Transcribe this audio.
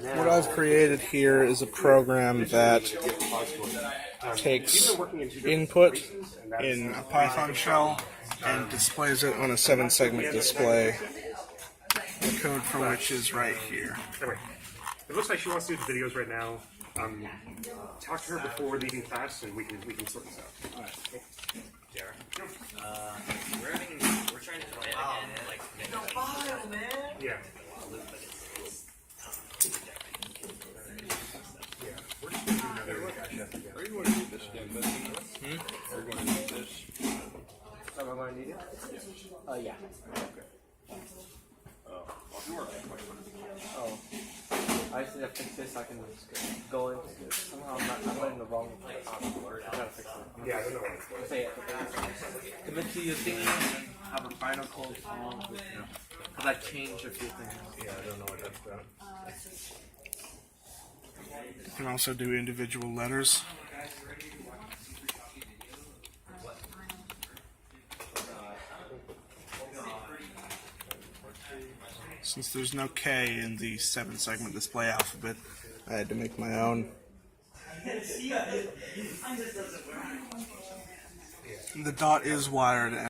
What I've created here is a program that takes input in a Python shell and displays it on a 7-segment display, the code for which is right here. It looks like she wants to do the videos right now. Talk to her before leaving class, and we can sort this out. All right. We're trying to play it again and like get the file, man. Yeah. Are you going to need this again, Betsy? Are you going to need this? Am I going to need it? Yeah. Okay. Well, you are Oh. I just need to fix this so I can go in. Somehow I'm in the wrong place. I gotta fix it. Yeah, I don't know what it's for. Say it. Commit to your thing and then have a final code on. Because I changed a few things. Yeah, I don't know what that's about. You can also do individual letters. Since there's no K in the 7-segment display alphabet, I had to make my own. The dot is wired.